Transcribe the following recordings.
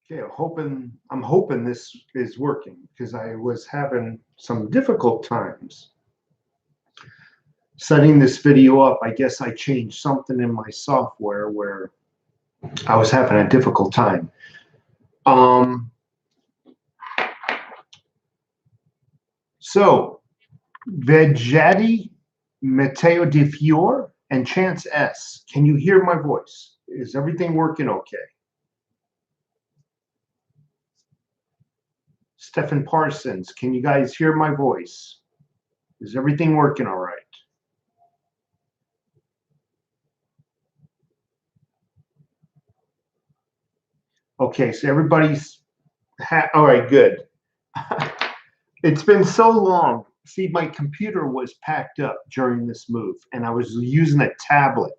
Okay, I'm hoping this is working because I was having some difficult times setting this video up. I guess I changed something in my software where I was having a difficult time. So Vegeti, Matteo Di Fiore, and Chance S. Can you hear my voice? Is everything working okay? Stephen Parsons, can you guys hear my voice? Is everything working all right? Okay, so everybody's all right, good. It's been so long. See, my computer was packed up during this move, and I was using a tablet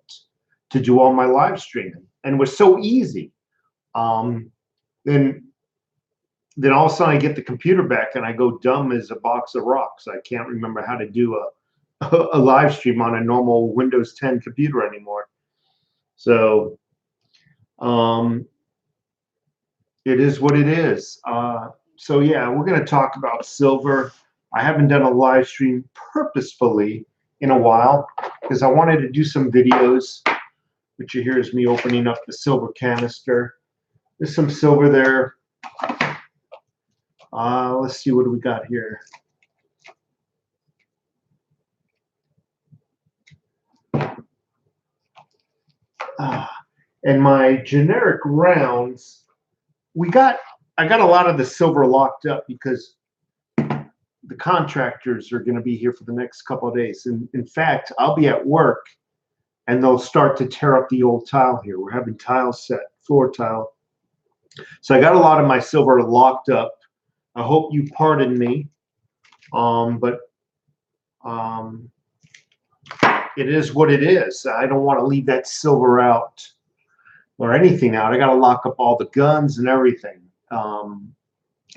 to do all my live streaming, and it was so easy. Then all of a sudden I get the computer back, and I go dumb as a box of rocks. I can't remember how to do a live stream on a normal Windows 10 computer anymore. So it is what it is. So yeah, we're going to talk about silver. I haven't done a live stream purposefully in a while because I wanted to do some videos, which you hear is me opening up the silver canister. There's some silver there. Let's see, what do we got here? And my generic rounds, I got a lot of the silver locked up because the contractors are going to be here for the next couple of days. And in fact, I'll be at work and they'll start to tear up the old tile here. We're having tile set, floor tile. So I got a lot of my silver locked up. I hope you pardon me, but it is what it is. I don't want to leave that silver out or anything out. I got to lock up all the guns and everything.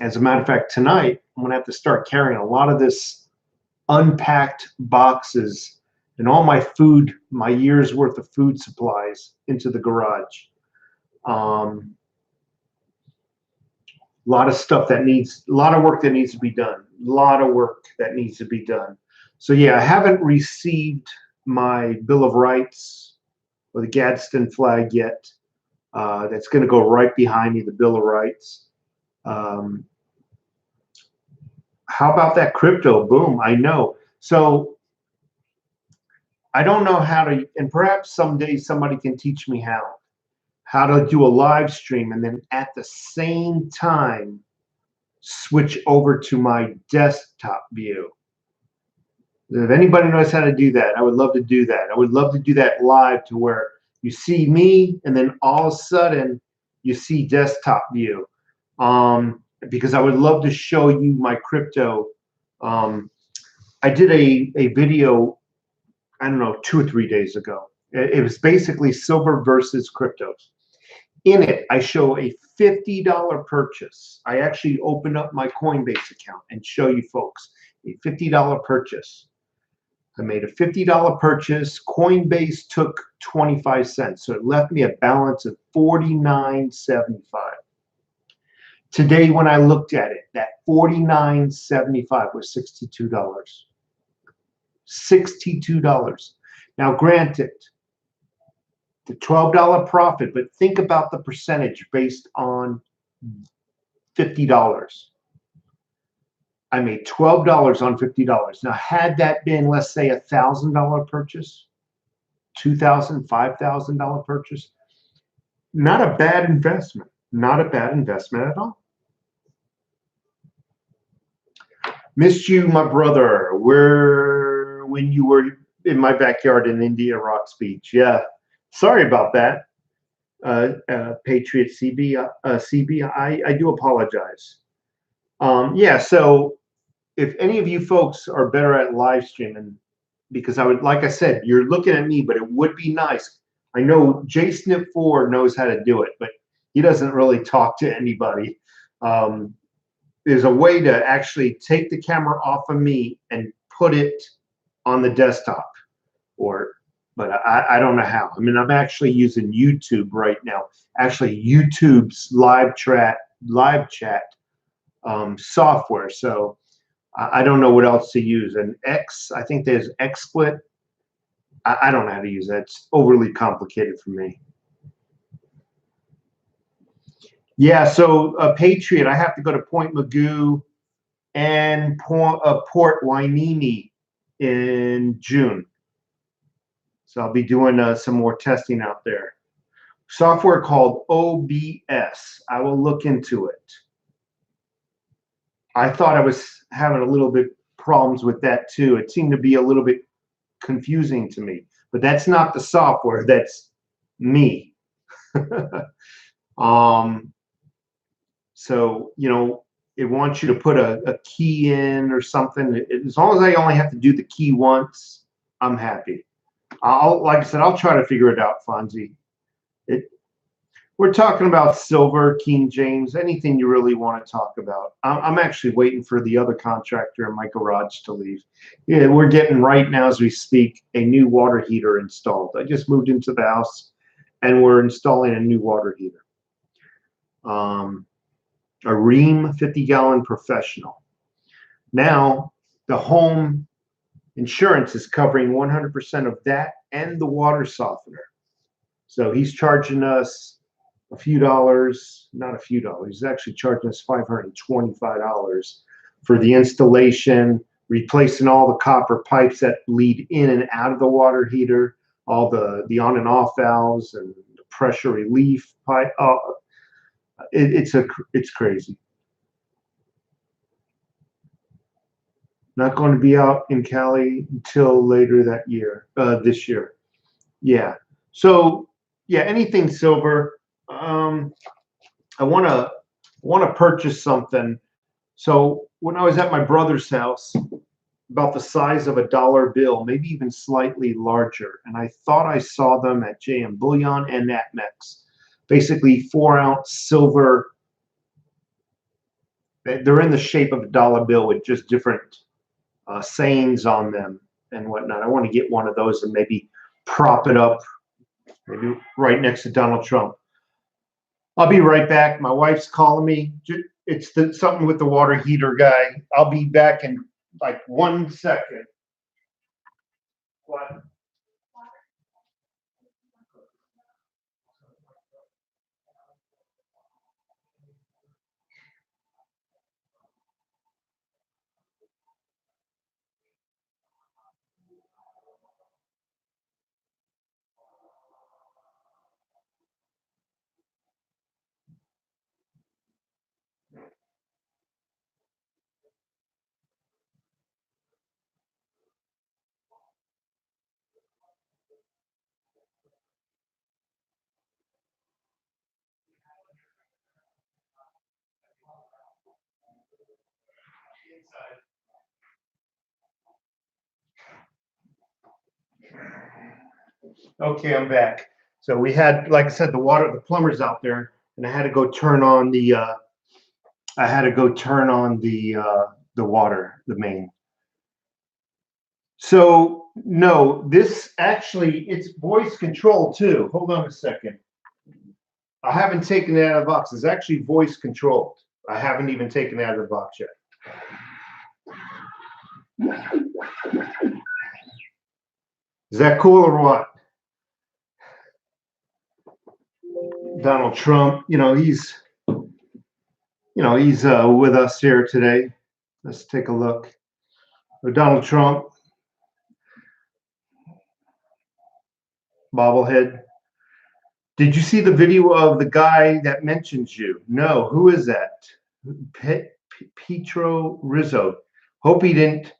As a matter of fact, tonight I'm gonna have to start carrying a lot of this unpacked boxes and all my food, my year's worth of food supplies into the garage. A lot of stuff that needs, a lot of work that needs to be done. A lot of work that needs to be done. So yeah, I haven't received my Bill of Rights or the Gadsden flag yet. That's going to go right behind me, the Bill of Rights. How about that crypto? Boom, I know. So I don't know how to, and perhaps someday somebody can teach me how to do a live stream and then at the same time switch over to my desktop view. If anybody knows how to do that, I would love to do that. I would love to do that live to where you see me and then all of a sudden you see desktop view. Because I would love to show you my crypto. I did a video, I don't know, 2 or 3 days ago. It was basically silver versus cryptos. In it, I show a $50 purchase. I actually opened up my Coinbase account and show you folks a $50 purchase. I made a $50 purchase. Coinbase took 25 cents. So it left me a balance of $49.75. Today, when I looked at it, that $49.75 was $62. $62. Now, granted, the $12 profit, but think about the percentage based on $50. I made $12 on $50. Now, had that been, let's say, a $1,000 purchase, $2,000, $5,000 purchase, not a bad investment. Not a bad investment at all. Missed you, my brother. When you were in my backyard in India Rocks Beach. Yeah, sorry about that. Patriot CB, I do apologize. Yeah, so if any of you folks are better at live streaming, because I would, like I said, you're looking at me, but it would be nice. I know JSnip4 knows how to do it, but he doesn't really talk to anybody. There's a way to actually take the camera off of me and put it on the desktop, but I don't know how. I mean, I'm actually using YouTube right now. Actually, YouTube's live chat live chat software. So I don't know what else to use. And I think there's XSplit. I don't know how to use that. It's overly complicated for me. Yeah, so Patriot, I have to go to Point Mugu and Port Hueneme in June. So I'll be doing some more testing out there. Software called OBS. I will look into it. I thought I was having a little bit problems with that too. It seemed to be a little bit confusing to me, but that's not the software. That's me. So, you know, it wants you to put a key in or something. As long as I only have to do the key once, I'm happy. Like I said, I'll try to figure it out, Fonzie. We're talking about silver, King James, anything you really want to talk about. I'm actually waiting for the other contractor in my garage to leave. Yeah, we're getting right now as we speak a new water heater installed. I just moved into the house and we're installing a new water heater. A Ream 50-gallon professional. Now the home insurance is covering 100% of that and the water softener. So he's charging us a few dollars, not a few dollars, he's actually charging us $525 for the installation, replacing all the copper pipes that lead in and out of the water heater, all the on and off valves and the pressure relief pipe. It's crazy. Not going to be out in Cali until later that year, this year. Yeah. So yeah, anything silver. I want to purchase something. So when I was at my brother's house, about the size of a dollar bill, maybe even slightly larger, and I thought I saw them at JM Bullion and ATMEX. Basically 4-ounce silver. They're in the shape of a dollar bill with just different sayings on them and whatnot. I want to get one of those and maybe prop it up, maybe right next to Donald Trump. I'll be right back. My wife's calling me. It's something with the water heater guy. I'll be back in like 1 second. What? Okay, I'm back. So we had, like I said, the plumber's out there, and I had to go turn on the water, the main. So no, this actually, it's voice control too. Hold on a second. I haven't taken it out of the box. It's actually voice controlled. I haven't even taken it out of the box yet. Is that cool or what? Donald Trump, he's with us here today. Let's take a look. Donald Trump, bobblehead. Did you see the video of the guy that mentions you? No. Who is that? Petro Rizzo. Hope he didn't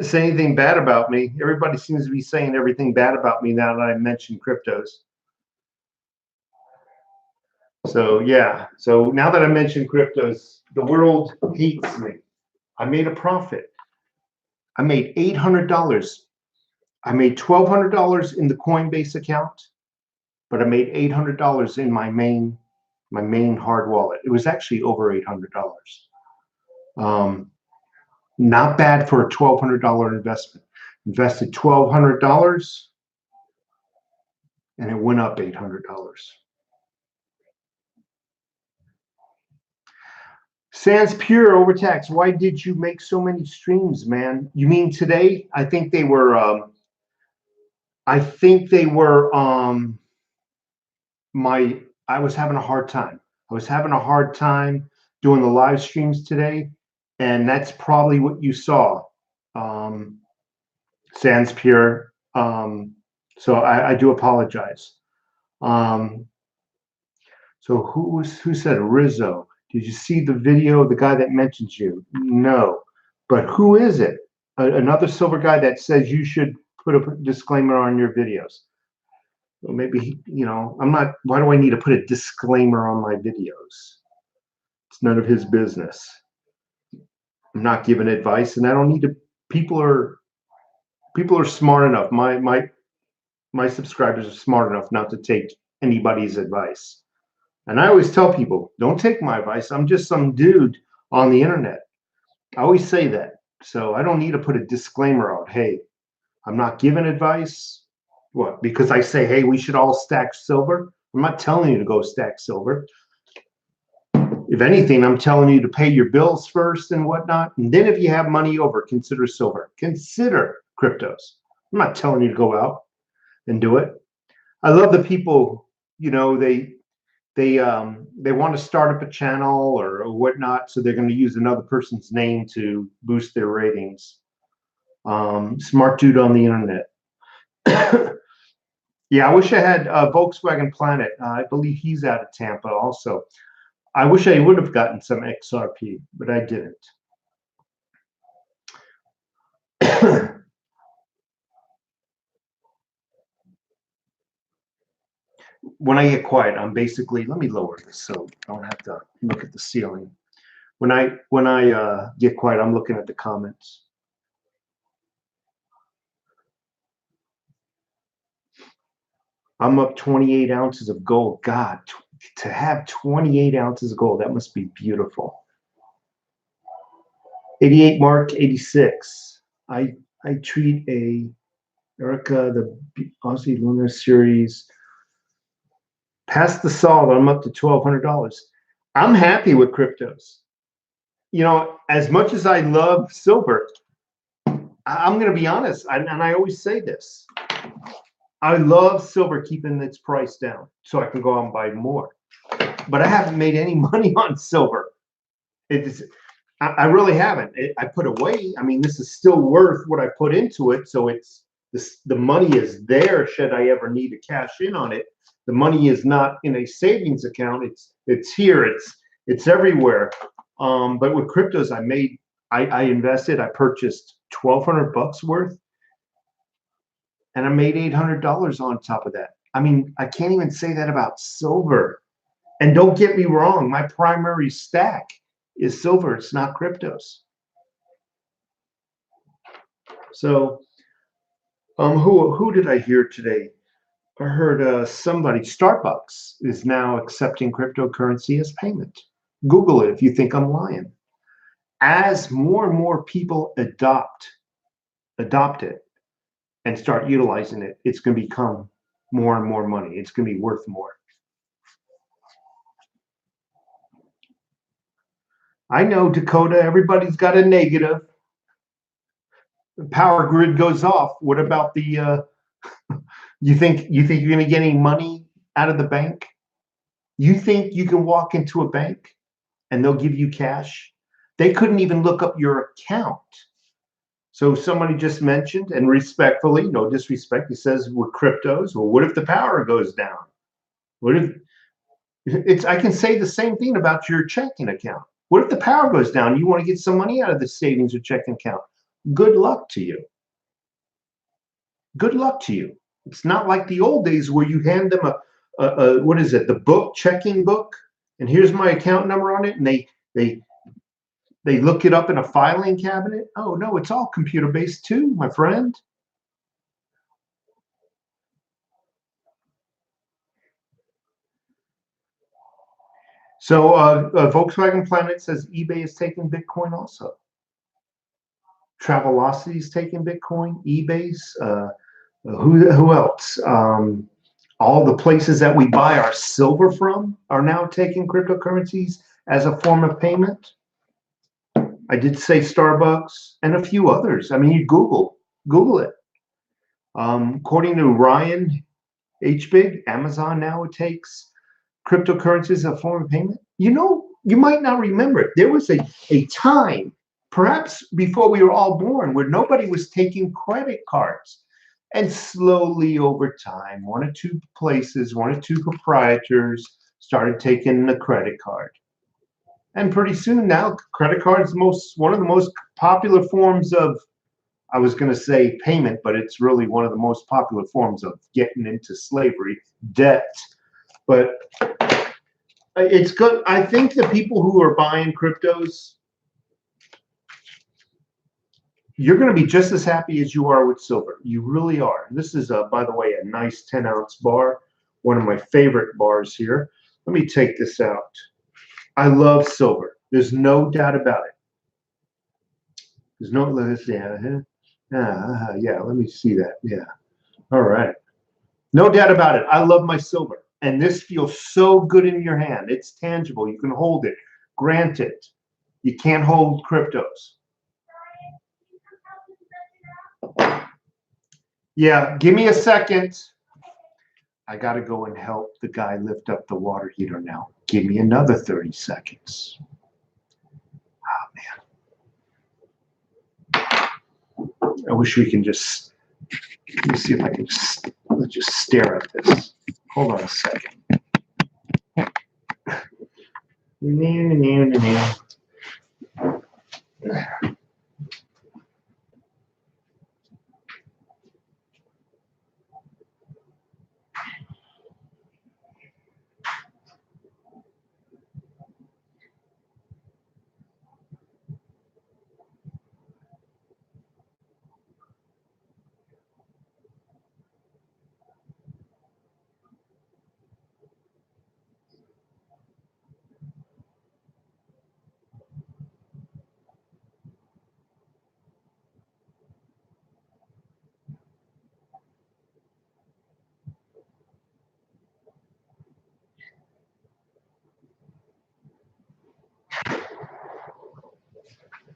say anything bad about me. Everybody seems to be saying everything bad about me now that I mentioned cryptos. So yeah. So now that I mentioned cryptos, the world hates me. I made a profit. I made $800. I made $1,200 in the Coinbase account, but I made $800 in my main hard wallet. It was actually over $800. Not bad for a $1,200 investment. Invested $1,200, and it went up $800. Sans Pure Overtax. Why did you make so many streams, man? You mean today? I think they were. I think they were. I was having a hard time. I was having a hard time doing the live streams today, and that's probably what you saw. Sans Pure. So I do apologize. So who said Rizzo? Did you see the video of the guy that mentions you? No. But who is it? Another silver guy that says you should put a disclaimer on your videos. Well, maybe, I'm not, why do I need to put a disclaimer on my videos? It's none of his business. I'm not giving advice, and I don't need to. People are smart enough. My subscribers are smart enough not to take anybody's advice. And I always tell people, don't take my advice. I'm just some dude on the internet. I always say that. So I don't need to put a disclaimer out. Hey, I'm not giving advice. What? Because I say, hey, we should all stack silver. I'm not telling you to go stack silver. If anything, I'm telling you to pay your bills first and whatnot. And then if you have money over, consider silver. Consider cryptos. I'm not telling you to go out and do it. I love the people, they want to start up a channel or whatnot, so they're going to use another person's name to boost their ratings. Smart dude on the internet. Yeah, I wish I had Volkswagen Planet. I believe he's out of Tampa also. I wish I would have gotten some XRP, but I didn't. When I get quiet, I'm basically, let me lower this so I don't have to look at the ceiling. When I get quiet, I'm looking at the comments. I'm up 28 ounces of gold. God, to have 28 ounces of gold, that must be beautiful. 88 Mark 86. I treat Erica, the Aussie Lunar Series. Past the salt, I'm up to $1,200. I'm happy with cryptos. As much as I love silver, I'm going to be honest, and I always say this. I love silver keeping its price down so I can go out and buy more. But I haven't made any money on silver. I really haven't. I put away. I mean, this is still worth what I put into it. So the money is there should I ever need to cash in on it. The money is not in a savings account. It's here. It's everywhere. But with cryptos, I invested. I purchased $1,200 worth, and I made $800 on top of that. I mean, I can't even say that about silver. And don't get me wrong, my primary stack is silver. It's not cryptos. So, who did I hear today? I heard somebody. Starbucks is now accepting cryptocurrency as payment. Google it if you think I'm lying. As more and more people adopt it and start utilizing it, it's going to become more and more money. It's going to be worth more. I know, Dakota, everybody's got a negative. The power grid goes off. What about the you think you're going to get any money out of the bank? You think you can walk into a bank and they'll give you cash? They couldn't even look up your account. So somebody just mentioned, and respectfully, no disrespect, he says with cryptos, well, what if the power goes down? What if I can say the same thing about your checking account. What if the power goes down? You want to get some money out of the savings or checking account? Good luck to you. Good luck to you. It's not like the old days where you hand them a what is it, the book, checking book, and here's my account number on it, and they look it up in a filing cabinet. Oh no, it's all computer based too, my friend. So Volkswagen Planet says eBay is taking Bitcoin also. Travelocity is taking Bitcoin. eBay's. Who else? All the places that we buy our silver from are now taking cryptocurrencies as a form of payment. I did say Starbucks and a few others. I mean, you Google it. According to Ryan H. Big, Amazon now takes cryptocurrency as a form of payment. You know, you might not remember it. There was a time, perhaps before we were all born, where nobody was taking credit cards. And slowly over time, one or two places, one or two proprietors started taking the credit card. And pretty soon now, credit cards one of the most popular forms of, I was going to say payment, but it's really one of the most popular forms of getting into slavery, debt. But it's good. I think the people who are buying cryptos, you're going to be just as happy as you are with silver. You really are. And this is, by the way, a nice 10-ounce bar, one of my favorite bars here. Let me take this out. I love silver. There's no doubt about it. There's no, yeah, let me see that. Yeah. All right. No doubt about it. I love my silver. And this feels so good in your hand. It's tangible. You can hold it. Granted, you can't hold cryptos. Yeah, give me a second. I got to go and help the guy lift up the water heater now. Give me another 30 seconds. Oh, man. I wish we can just, let me see if I can just stare at this. Hold on a second.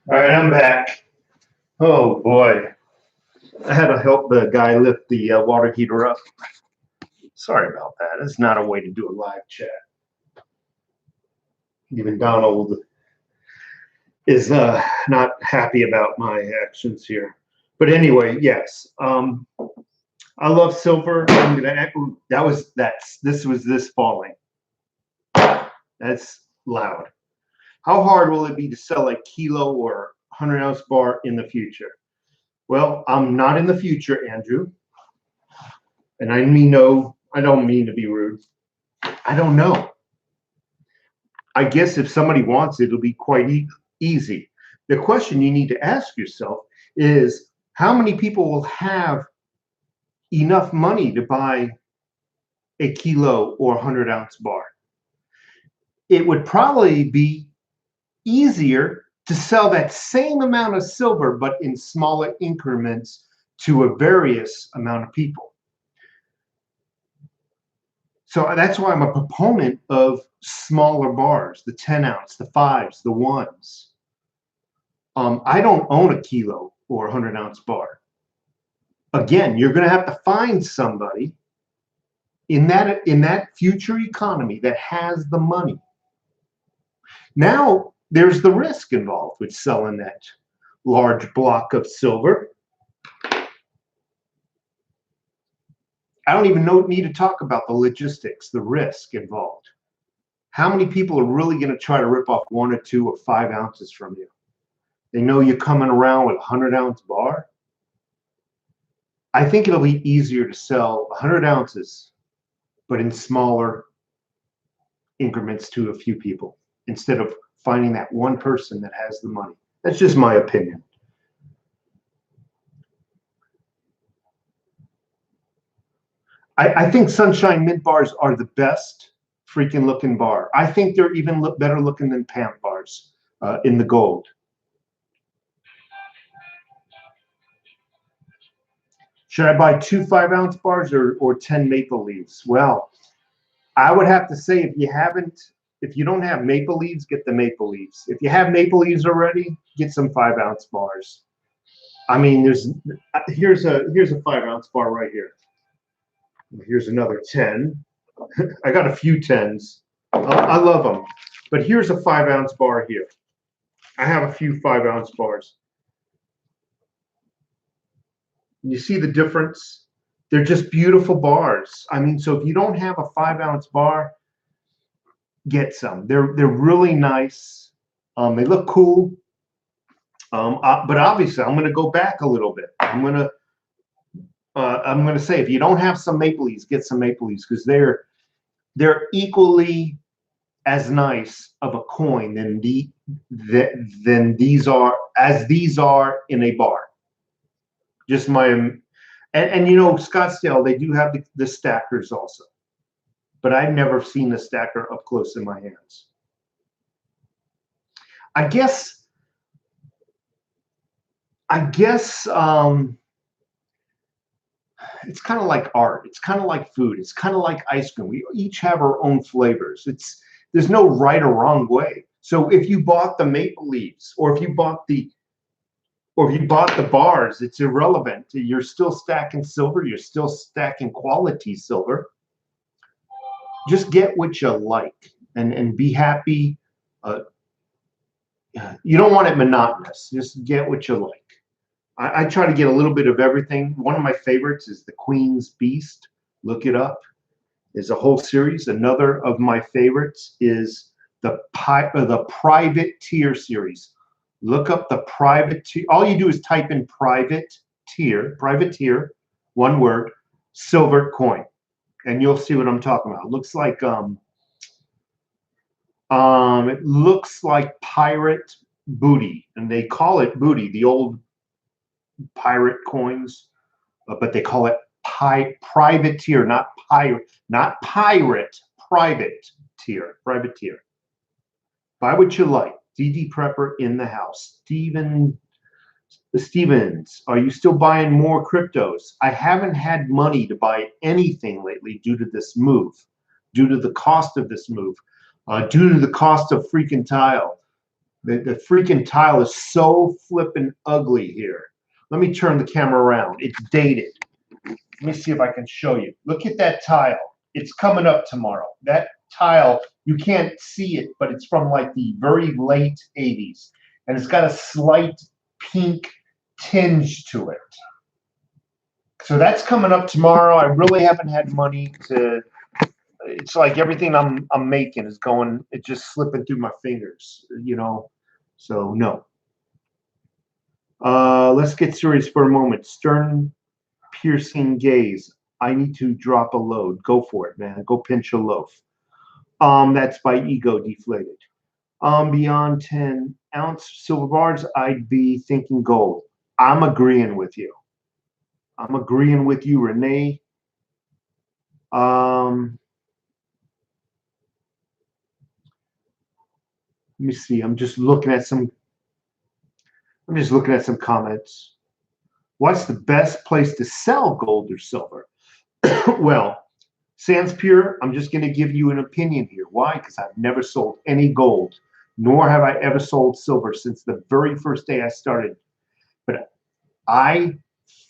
All right, I'm back. Oh boy, I had to help the guy lift the water heater up. Sorry about that. That's not a way to do a live chat. Even Donald is not happy about my actions here. But anyway, yes, I love silver. I'm gonna echo. This was this falling. That's loud. How hard will it be to sell a kilo or 100-ounce bar in the future? Well, I'm not in the future, Andrew. And I don't mean to be rude. I don't know. I guess if somebody wants it, it'll be quite easy. The question you need to ask yourself is how many people will have enough money to buy a kilo or 100-ounce bar? It would probably be easier to sell that same amount of silver, but in smaller increments to a various amount of people. So that's why I'm a proponent of smaller bars, the 10-ounce, the 5s, the 1s. I don't own a kilo or 100-ounce bar. Again, you're going to have to find somebody in that future economy that has the money. Now, there's the risk involved with selling that large block of silver. I don't even need to talk about the logistics, the risk involved. How many people are really going to try to rip off 1 or 2 or 5 ounces from you? They know you're coming around with a 100-ounce bar. I think it'll be easier to sell 100 ounces, but in smaller increments to a few people, instead of finding that one person that has the money. That's just my opinion. I think Sunshine Mint bars are the best freaking looking bar. I think they're even better looking than Pamp bars in the gold. Should I buy 2 5-ounce bars or 10 maple leaves? Well, I would have to say if you haven't If you don't have maple leaves, get the maple leaves. If you have maple leaves already, get some 5-ounce bars. I mean, here's a 5-ounce bar right here. Here's another 10. I got a few 10s. I love them. But here's a 5-ounce bar here. I have a few 5-ounce bars. You see the difference? They're just beautiful bars. I mean, so if you don't have a 5-ounce bar, get some. They're really nice. They look cool. But obviously, I'm going to go back a little bit. I'm going to say, if you don't have some maple leaves, get some maple leaves, because they're equally as nice of a coin than these are in a bar. Just my and you know, Scottsdale, they do have the stackers also, but I've never seen the stacker up close in my hands. I guess it's kind of like art. It's kind of like food. It's kind of like ice cream. We each have our own flavors. There's no right or wrong way. So if you bought the maple leaves, or if you bought the bars, it's irrelevant. You're still stacking silver. You're still stacking quality silver. Just get what you like and be happy. You don't want it monotonous. Just get what you like. I try to get a little bit of everything. One of my favorites is the Queen's Beast. Look it up. There's a whole series. Another of my favorites is the Private Tier series. Look up the Private Tier. All you do is type in Private Tier, one word, silver coin, and you'll see what I'm talking about. It looks like pirate booty, and they call it booty, the old pirate coins, but they call it private tier, not pirate, private tier. Buy what you like. DD Prepper in the house. Stevens, are you still buying more cryptos? I haven't had money to buy anything lately due to this move, due to the cost of this move, due to the cost of freaking tile. The freaking tile is so flippin' ugly here. Let me turn the camera around. It's dated. Let me see if I can show you. Look at that tile. It's coming up tomorrow. That tile, you can't see it, but it's from like the very late 80s. And it's got a slight pink tinge to it. So that's coming up tomorrow. I really haven't had money to, it's like everything I'm making is going, it's just slipping through my fingers, you know. So no. Let's get serious for a moment. Stern piercing gaze. I need to drop a load. Go for it, man. Go pinch a loaf. That's by Ego Deflated. Beyond 10-ounce silver bars, I'd be thinking gold. I'm agreeing with you. Renee. Let me see. I'm just looking at some comments. What's the best place to sell gold or silver? Well, Sans Pure, I'm just going to give you an opinion here. Why? Because I've never sold any gold, nor have I ever sold silver since the very first day I started. But I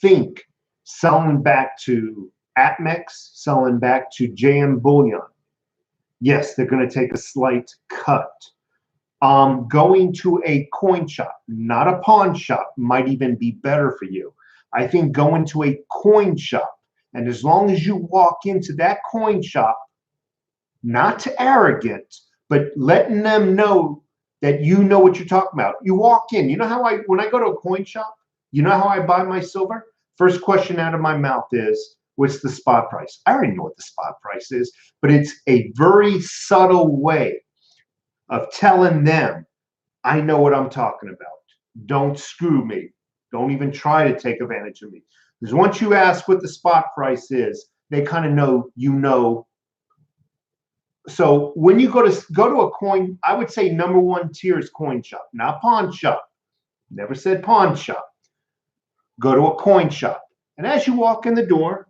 think selling back to APMEX, selling back to JM Bullion, yes, they're going to take a slight cut. Going to a coin shop, not a pawn shop, might even be better for you. I think going to a coin shop, and as long as you walk into that coin shop, not arrogant, but letting them know that you know what you're talking about. You walk in. You know how when I go to a coin shop, you know how I buy my silver? First question out of my mouth is, what's the spot price? I already know what the spot price is, but it's a very subtle way of telling them, I know what I'm talking about. Don't screw me. Don't even try to take advantage of me. Because once you ask what the spot price is, they kind of know you know. So when you go to a coin, I would say number one tier is coin shop, not pawn shop. Never said pawn shop. Go to a coin shop. And as you walk in the door,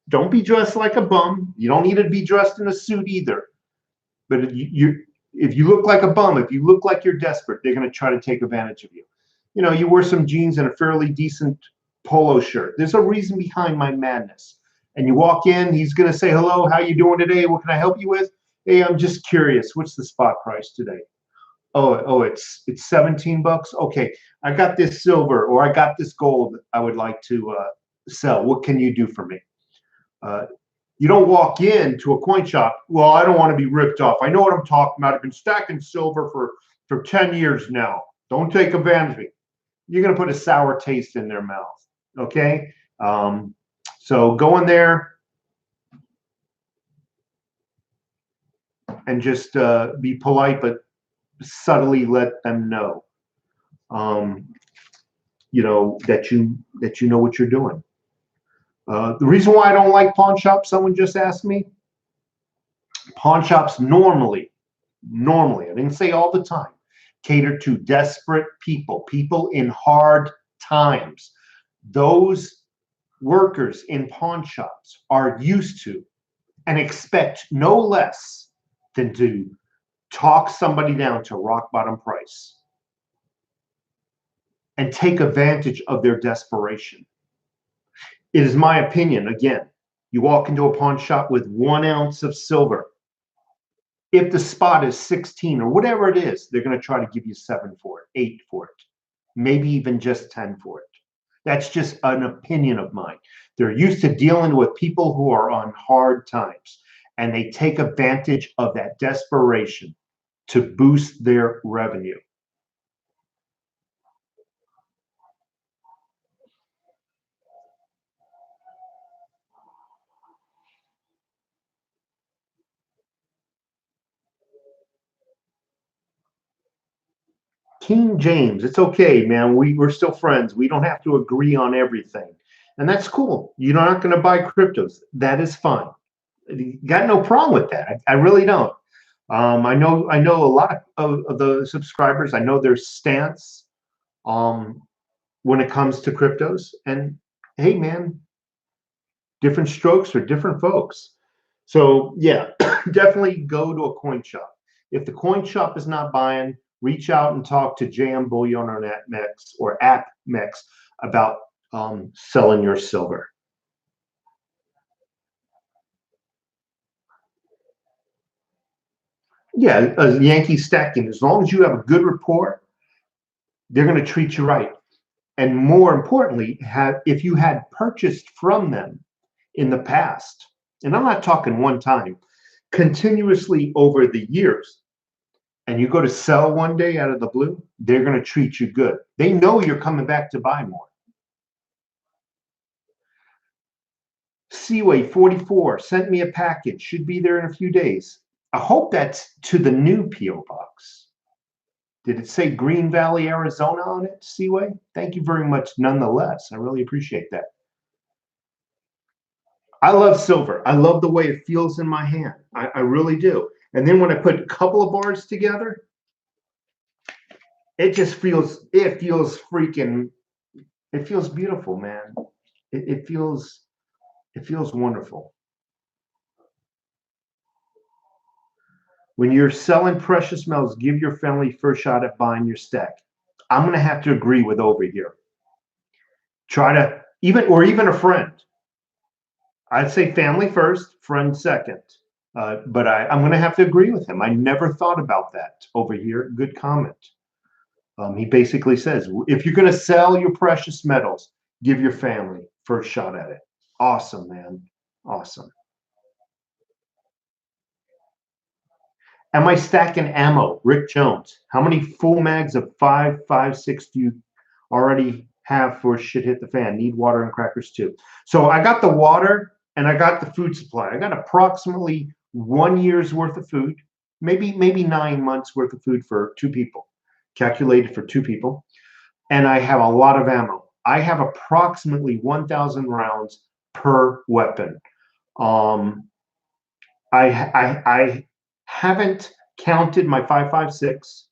don't be dressed like a bum. You don't need to be dressed in a suit either. But If you look like a bum, if you look like you're desperate, they're going to try to take advantage of you. You know, you wear some jeans and a fairly decent polo shirt. There's a reason behind my madness. And you walk in, he's going to say, hello, how you doing today? What can I help you with? Hey, I'm just curious. What's the spot price today? Oh, it's 17 bucks. Okay, I got this silver or I got this gold I would like to sell. What can you do for me? You don't walk into a coin shop. Well, I don't want to be ripped off. I know what I'm talking about. I've been stacking silver for 10 years now. Don't take advantage of me. You're going to put a sour taste in their mouth. Okay? So go in there and just be polite, but subtly let them know, you know, that you know what you're doing. The reason why I don't like pawn shops, someone just asked me. Pawn shops normally, I didn't say all the time, cater to desperate people, people in hard times. Those workers in pawn shops are used to and expect no less than to talk somebody down to rock bottom price and take advantage of their desperation. It is my opinion, again, you walk into a pawn shop with 1 ounce of silver. If the spot is 16 or whatever it is, they're going to try to give you 7 for it, 8 for it, maybe even just 10 for it. That's just an opinion of mine. They're used to dealing with people who are on hard times, and they take advantage of that desperation to boost their revenue. King James, it's okay, man. We're still friends. We don't have to agree on everything. And that's cool. You're not going to buy cryptos. That is fine. Got no problem with that. I really don't. I know a lot of the subscribers. I know their stance when it comes to cryptos. And hey, man, different strokes for different folks. So yeah, definitely go to a coin shop. If the coin shop is not buying, reach out and talk to JM Bullion or AppMex or AppMex about selling your silver. Yeah, a Yankee stacking. As long as you have a good rapport, they're going to treat you right. And more importantly, if you had purchased from them in the past, and I'm not talking one time, continuously over the years, and you go to sell one day out of the blue, they're going to treat you good. They know you're coming back to buy more. Seaway 44 sent me a package. Should be there in a few days. I hope that's to the new P.O. box. Did it say Green Valley, Arizona on it, Seaway? Thank you very much nonetheless. I really appreciate that. I love silver. I love the way it feels in my hand. I really do. And then when I put a couple of bars together, it just feels, it feels beautiful, man. It feels wonderful. When you're selling precious metals, give your family first shot at buying your stack. I'm going to have to agree with over here. Try to even a friend. I'd say family first, friend second. But I'm going to have to agree with him. I never thought about that over here. Good comment. He basically says, if you're going to sell your precious metals, give your family first shot at it. Awesome, man. Awesome. Am I stacking ammo? Rick Jones. How many full mags of 5.56 do you already have for shit hit the fan? Need water and crackers too. So I got the water and I got the food supply. I got approximately 1 year's worth of food, maybe 9 months worth of food for 2 people, calculated for 2 people. And I have a lot of ammo. I have approximately 1,000 rounds per weapon. I haven't counted my 5.56,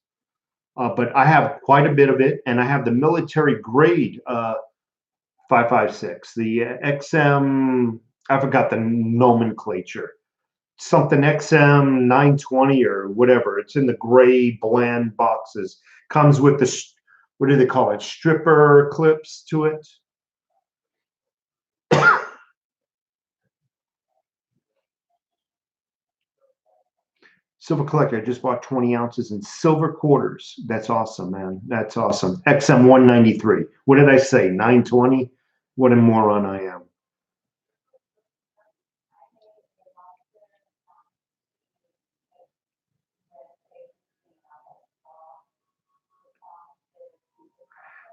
but I have quite a bit of it, and I have the military grade 5.56, the XM. I forgot the nomenclature. something XM 920 or whatever. It's in the gray bland boxes. Comes with the, what do they call it? Stripper clips to it. Silver collector. I just bought 20 ounces in silver quarters. That's awesome, man. That's awesome. XM 193. What did I say? 920? What a moron I am.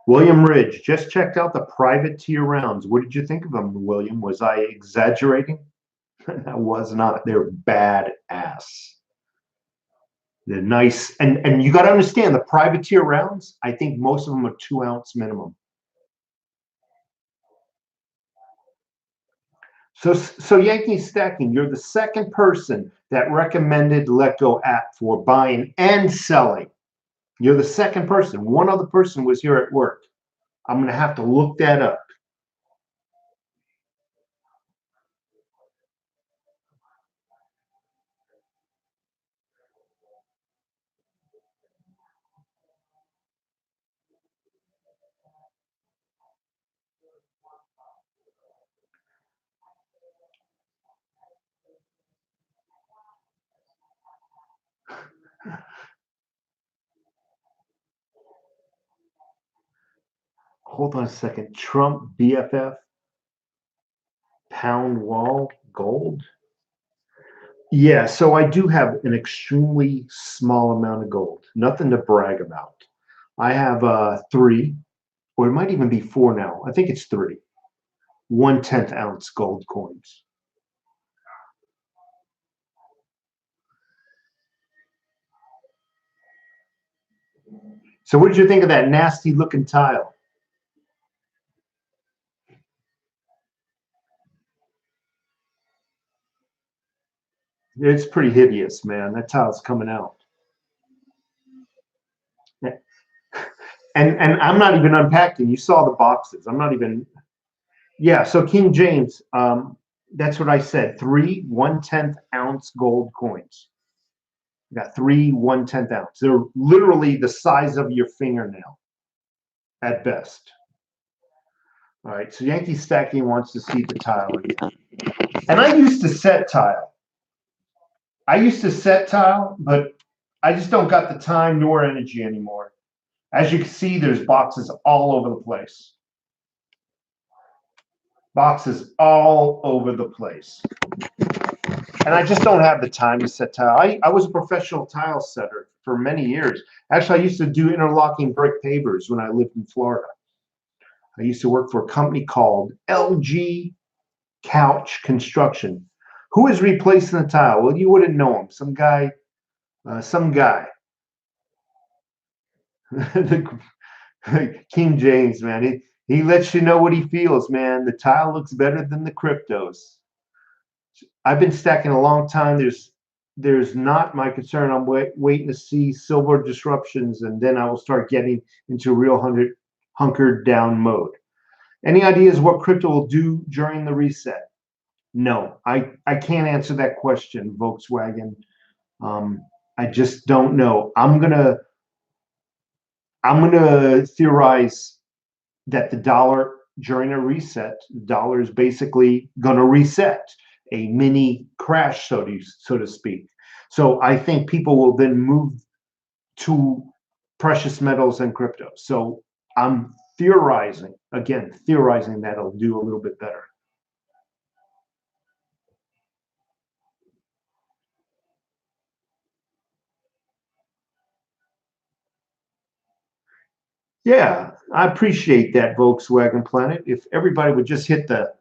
William Ridge, just checked out the private tier rounds. What did you think of them, William? Was I exaggerating? I was not. They're badass. They're nice. And you got to understand the private tier rounds, I think most of them are 2 ounce minimum. So Yankee Stacking, you're the second person that recommended LetGo app for buying and selling. You're the second person. One other person was here at work. I'm going to have to look that up. Hold on a second. Trump BFF pound wall gold. Yeah, so I do have an extremely small amount of gold. Nothing to brag about. I have 3, or it might even be 4 now. I think it's 3 1/10 ounce gold coins. So what did you think of that nasty looking tile? It's pretty hideous, man. That tile's coming out. And I'm not even unpacking. You saw the boxes. I'm not even. Yeah. So King James, that's what I said. 3 1/10 ounce gold coins. You got 3 1/10 ounce. They're literally the size of your fingernail, at best. All right. So Yankee Stacking wants to see the tile again. And I used to set tile. But I just don't got the time nor energy anymore. As you can see, there's boxes all over the place. Boxes all over the place. And I just don't have the time to set tile. I was a professional tile setter for many years. Actually, I used to do interlocking brick pavers when I lived in Florida. I used to work for a company called LG Couch Construction. Who is replacing the tile? Well, you wouldn't know him. Some guy. King James, man. He lets you know what he feels, man. The tile looks better than the cryptos. I've been stacking a long time. There's not my concern. I'm waiting to see silver disruptions, and then I will start getting into real hunkered down mode. Any ideas what crypto will do during the reset? No, I can't answer that question, Volkswagen. I just don't know. I'm gonna theorize that the dollar during a reset, the dollar is basically gonna reset, a mini crash, so to speak. So I think people will then move to precious metals and crypto. So I'm theorizing that it'll do a little bit better. Yeah, I appreciate that, Volkswagen Planet. If everybody would just hit the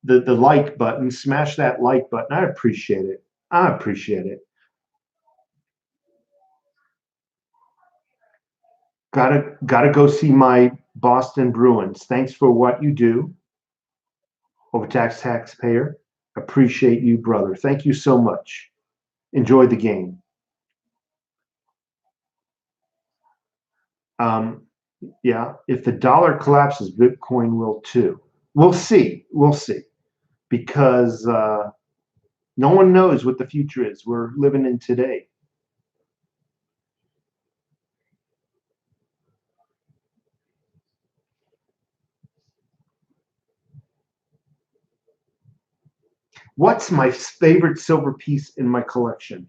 like button, smash that like button, I appreciate it. I appreciate it. Gotta go see my Boston Bruins. Thanks for what you do, overtaxed taxpayer. Appreciate you, brother. Thank you so much. Enjoy the game. Yeah, if the dollar collapses, Bitcoin will too. We'll see. Because No one knows what the future is. We're living in today. What's my favorite silver piece in my collection?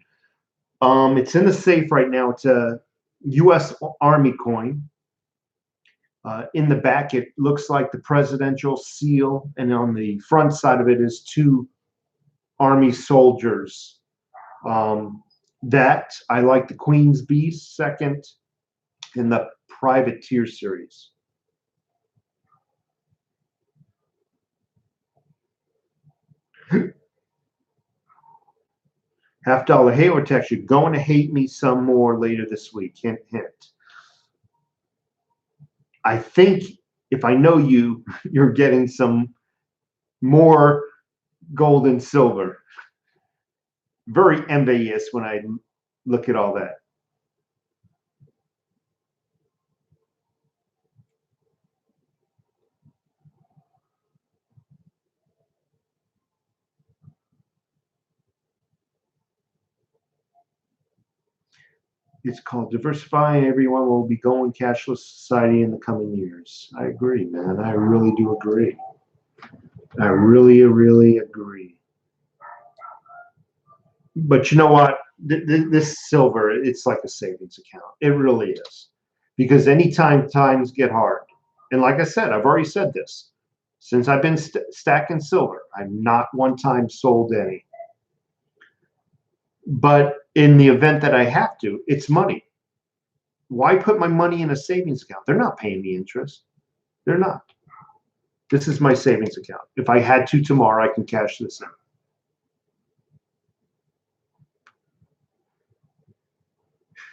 It's in the safe right now. It's a U.S. Army coin. In the back, it looks like the presidential seal, and on the front side of it is 2 Army soldiers. That I like the Queen's Beast second in the Privateer series. $50 Halo text. You're going to hate me some more later this week. Hint, hint. I think if I know you, you're getting some more gold and silver. Very envious when I look at all that. It's called diversifying. Everyone will be going cashless society in the coming years. I agree, man. I really do agree. I really, really agree. But you know what? This silver, it's like a savings account. It really is. Because anytime times get hard, and like I said, I've already said this, since I've been stacking silver, I've not one time sold any. But in the event that I have to, it's money. Why put my money in a savings account? They're not paying me interest. They're not. This is my savings account. If I had to tomorrow, I can cash this in.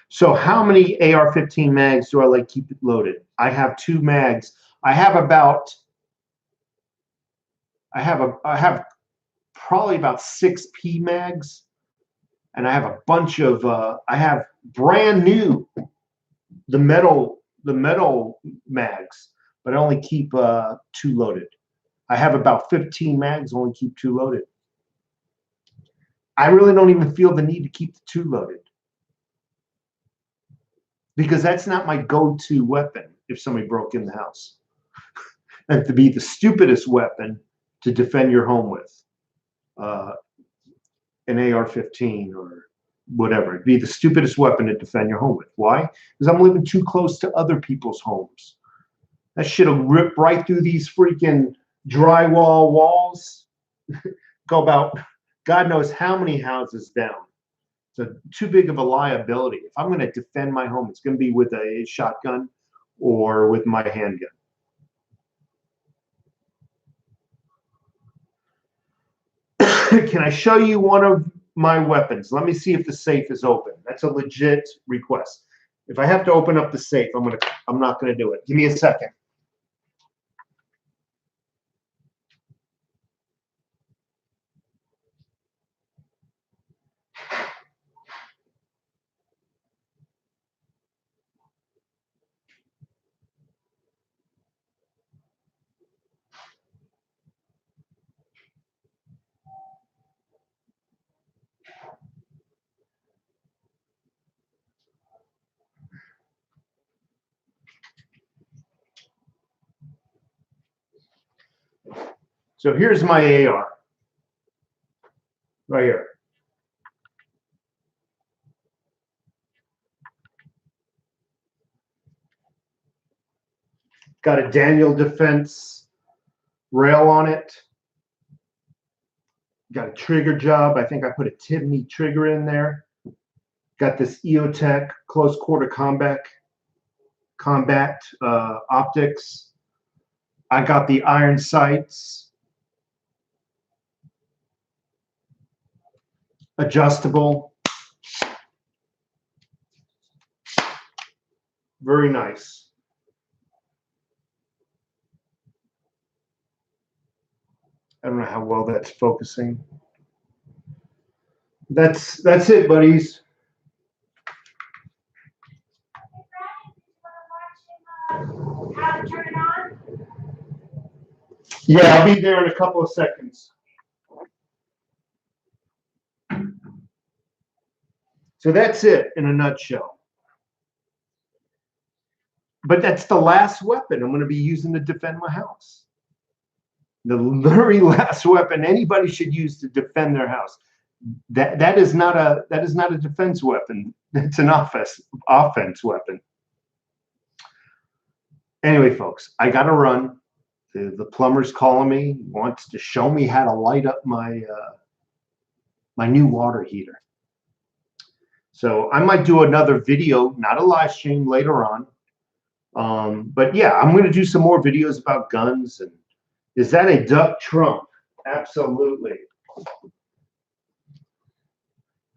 So how many AR-15 mags do I like keep it loaded? I have 2 mags. I have probably about 6 P mags, and I have a bunch of I have brand new the metal mags, but I only keep 2 loaded. I have about 15 mags, only keep 2 loaded. I really don't even feel the need to keep the 2 loaded, because that's not my go-to weapon if somebody broke in the house. And to be the stupidest weapon to defend your home with, an AR-15 or whatever. It'd be the stupidest weapon to defend your home with. Why? Because I'm living too close to other people's homes. That shit'll rip right through these freaking drywall walls. Go about God knows how many houses down. So too big of a liability. If I'm going to defend my home, it's going to be with a shotgun or with my handgun. Can I show you one of my weapons? Let me see if the safe is open. That's a legit request. If I have to open up the safe, I'm not gonna do it. Give me a second. So here's my AR. Right here. Got a Daniel Defense rail on it. Got a trigger job. I think I put a Tibney trigger in there. Got this EOTech close quarter combat optics. I got the iron sights. Adjustable. Very nice. I don't know how well that's focusing. That's it, buddies. Yeah, I'll be there in a couple of seconds. So that's it in a nutshell. But that's the last weapon I'm going to be using to defend my house. The very last weapon anybody should use to defend their house. That is not a defense weapon. It's an offense weapon. Anyway, folks, I got to run. The plumber's calling me. He wants to show me how to light up my my new water heater. So I might do another video, not a live stream, later on. But yeah, I'm going to do some more videos about guns. And is that a duck trump? Absolutely.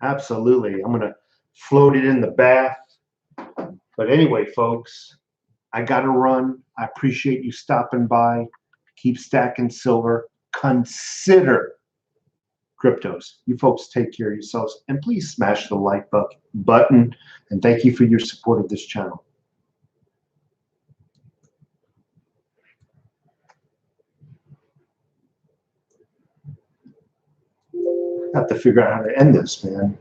Absolutely. I'm going to float it in the bath. But anyway, folks, I got to run. I appreciate you stopping by. Keep stacking silver. Consider cryptos. You folks take care of yourselves. And please smash the like button. And thank you for your support of this channel. I have to figure out how to end this, man.